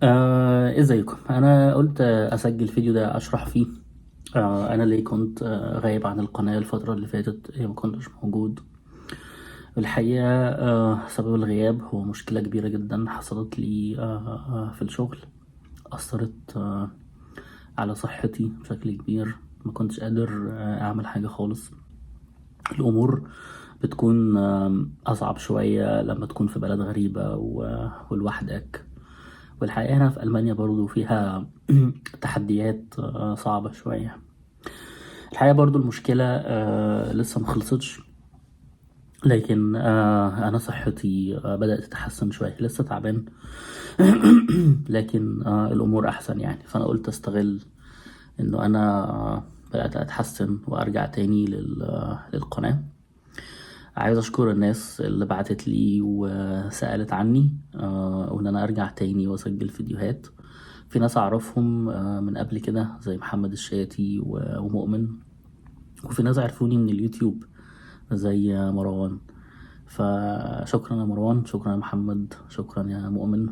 ازيكم؟ انا قلت اسجل فيديو ده اشرح فيه. انا ليه كنت غايب عن القناة الفترة اللي فاتت، ما كنتش موجود. الحقيقة سبب الغياب هو مشكلة كبيرة جدا حصلت لي في الشغل. أثرت على صحتي بشكل كبير. ما كنتش قادر أعمل حاجة خالص. الأمور بتكون أصعب شوية لما تكون في بلد غريبة ولوحدك. والحقيقة هنا في ألمانيا برضو فيها تحديات صعبة شوية. الحقيقة برضو المشكلة لسه مخلصتش، لكن أنا صحتي بدأت تتحسن شوية، لسه تعبان لكن الأمور أحسن يعني. فأنا قلت أستغل إنه أنا بدأت أتحسن وأرجع تاني للقناة. عايز أشكر الناس اللي بعتت لي وسألت عني وإن أنا أرجع تاني وأسجل فيديوهات. في ناس أعرفهم من قبل كده زي محمد الشياتي ومؤمن، وفي ناس عرفوني من اليوتيوب زي مروان. فشكرا يا مروان، شكرا يا محمد، شكرا يا مؤمن.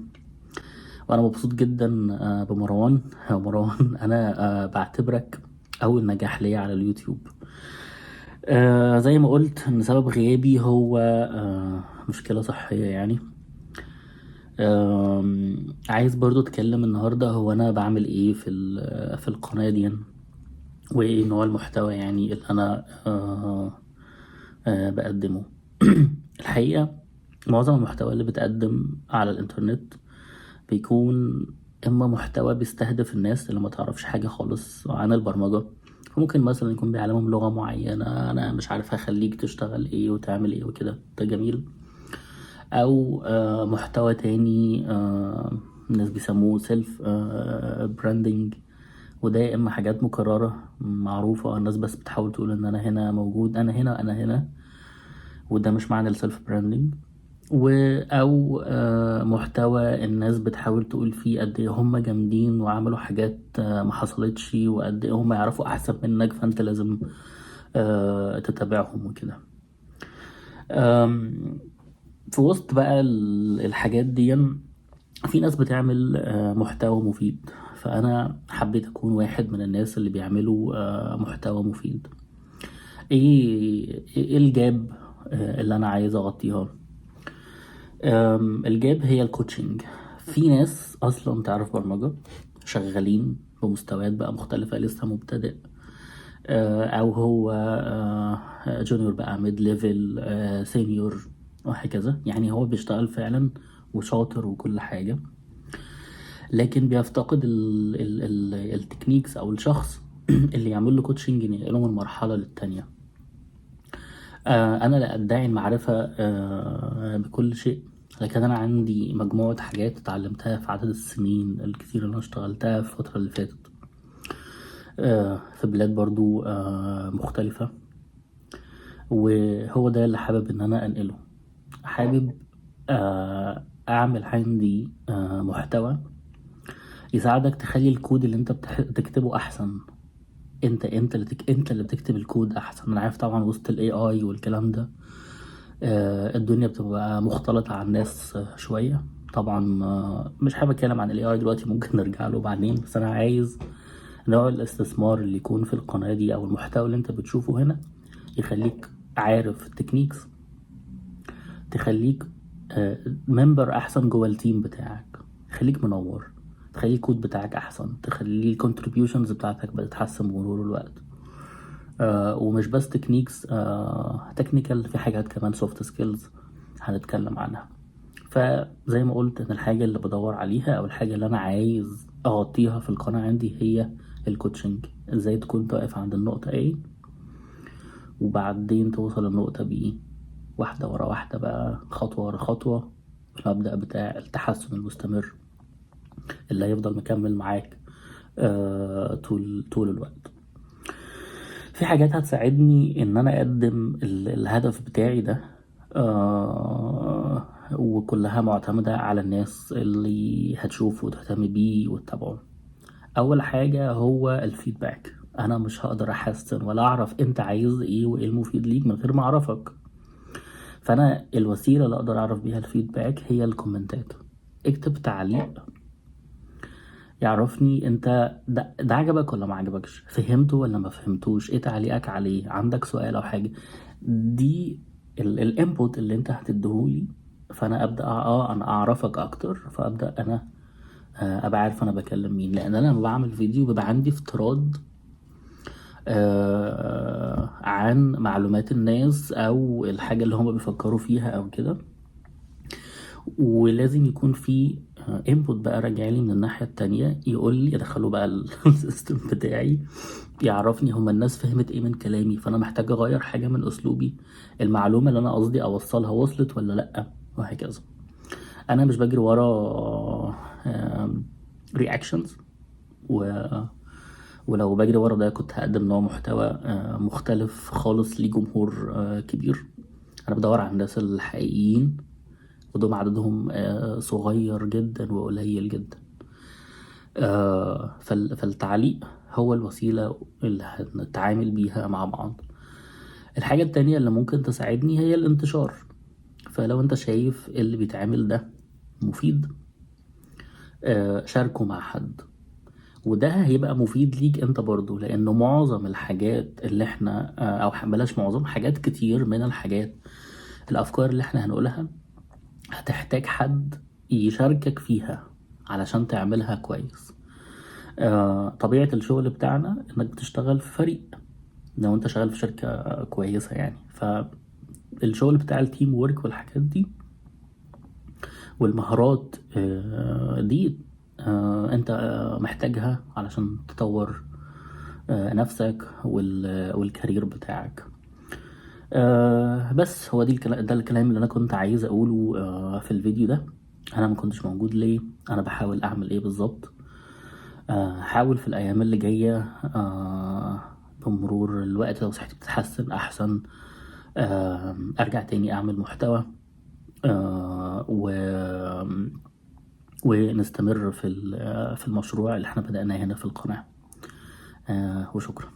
وأنا مبسوط جدا بمروان. يا مروان أنا بعتبرك أول نجاح ليا على اليوتيوب. زي ما قلت ان سبب غيابي هو مشكلة صحية يعني. عايز برضو اتكلم النهاردة هو انا بعمل ايه في القناة دي، وايه نوع المحتوى يعني اللي انا بقدمه. الحقيقة معظم المحتوى اللي بتقدم على الانترنت بيكون اما محتوى بيستهدف الناس اللي ما تعرفش حاجة خالص عن البرمجة، فممكن مثلا يكون بيعلمهم لغة معينة، انا مش عارف هخليك تشتغل ايه وتعمل ايه وكده، ده جميل. او محتوى تاني الناس بيسموه سيلف براندنج، وده يا اما حاجات مكررة معروفة، الناس بس بتحاول تقول ان انا هنا موجود، انا هنا انا هنا، وده مش معنى السيلف براندنج. او محتوى الناس بتحاول تقول فيه قد ايه هم جامدين وعملوا حاجات ما حصلتش، وقد ايه هم يعرفوا احسن منك، فانت لازم تتابعهم وكده. في وسط بقى الحاجات دي في ناس بتعمل محتوى مفيد، فانا حبيت اكون واحد من الناس اللي بيعملوا محتوى مفيد. ايه الجاب اللي انا عايز اغطيها؟ الجاب هي الكوتشنج. في ناس اصلا تعرف برمجة، شغالين بمستويات بقى مختلفة، لسه مبتدئ او هو جونيور بقى، ميد ليفل، سينيور، وهكذا يعني. هو بيشتغل فعلا وشاطر وكل حاجة، لكن بيفتقد التكنيكس او الشخص اللي يعمل له كوتشنج ينقله من مرحلة للتانية. انا لا ادعي المعرفة بكل شيء، لكن انا عندي مجموعة حاجات اتعلمتها في عدد السنين الكثير اللي انا اشتغلتها في الفترة اللي فاتت في بلاد برضو مختلفة، وهو ده اللي حابب ان انا انقله. حابب اعمل عندي محتوى يساعدك تخلي الكود اللي انت بتكتبه احسن. انت اللي بتكتب الكود احسن. انا عارف طبعا وسط الاي اي والكلام ده الدنيا بتبقى مختلطة على الناس شوية. طبعا مش حابب اتكلم عن الاي اي دلوقتي، ممكن نرجع له بعدين، بس انا عايز نوع الاستثمار اللي يكون في القناة دي او المحتوى اللي انت بتشوفه هنا يخليك عارف التكنيكس، تخليك ممبر احسن جوه التيم بتاعك، تخليك منور، تخلي الكود بتاعك احسن، تخلي الكونتريبيوشنز بتاعتك بتتحسن بمرور الوقت. ومش بس تكنيكس تكنيكال، في حاجات كمان سوفت سكيلز هنتكلم عنها. فزي ما قلت ان الحاجة اللي بدور عليها او الحاجة اللي انا عايز اغطيها في القناة عندي هي الكوتشنج. ازاي تكون واقف عند النقطة A وبعدين توصل للنقطة B، واحدة ورا واحدة بقى، خطوة ورا خطوة، المبدأ بتاع التحسن المستمر اللي هيفضل مكمل معاك طول الوقت. في حاجات هتساعدني ان انا اقدم الهدف بتاعي ده وكلها معتمدة على الناس اللي هتشوفه وتهتم بيه وتتابعه. اول حاجة هو الفيدباك. انا مش هقدر احسن ولا اعرف انت عايز ايه وايه المفيد ليك من غير ما اعرفك. فانا الوسيلة اللي اقدر اعرف بيها الفيدباك هي الكومنتات. اكتب تعليق يعرفني انت ده عجبك ولا ما عجبكش، فهمته ولا ما فهمتوش، ايه تعليقك عليه، عندك سؤال او حاجة. دي الانبوت اللي انت هتديهولي، فانا ابدا انا اعرفك اكتر، فابدا انا ابقى عارف انا بكلم مين. لان انا لما بعمل فيديو بيبقى عندي افتراض عن معلومات الناس او الحاجة اللي هم بيفكروا فيها او كده، ولازم يكون في انبوت بقى راجع لي من الناحية التانية، يقول لي ادخله بقى السيستم بتاعي يعرفني هما الناس فهمت ايه من كلامي، فانا محتاج اغير حاجة من اسلوبي، المعلومة اللي انا قصدي اوصلها وصلت ولا لا، وهكذا. انا مش بجري ورا رياكشنز، ولو بجري ورا ده كنت هقدم نوع محتوى مختلف خالص ليه جمهور كبير. انا بدور على الناس الحقيقيين، ودول عددهم صغير جدا وقليل جدا. فالتعليق هو الوسيلة اللي هنتعامل بيها مع بعض. الحاجة التانية اللي ممكن تساعدني هي الانتشار. فلو انت شايف اللي بيتعمل ده مفيد، شاركه مع حد، وده هيبقى مفيد ليك انت برضو. لانه معظم الحاجات اللي احنا او بلاش معظم، حاجات كتير من الحاجات، الافكار اللي احنا هنقولها هتحتاج حد يشاركك فيها علشان تعملها كويس. طبيعة الشغل بتاعنا انك بتشتغل في فريق، لو انت شغال في شركة كويسة يعني. فالشغل بتاع التيم وورك والحاجات دي والمهارات دي انت محتاجها علشان تطور نفسك والكارير بتاعك. بس هو ده الكلام اللي انا كنت عايز اقوله في الفيديو ده. انا ما كنتش موجود ليه، انا بحاول اعمل ايه بالظبط. حاول في الايام اللي جايه بمرور الوقت لو صحتي بتتحسن احسن ارجع تاني اعمل محتوى و ونستمر في المشروع اللي احنا بدأناه هنا في القناة. وشكرا.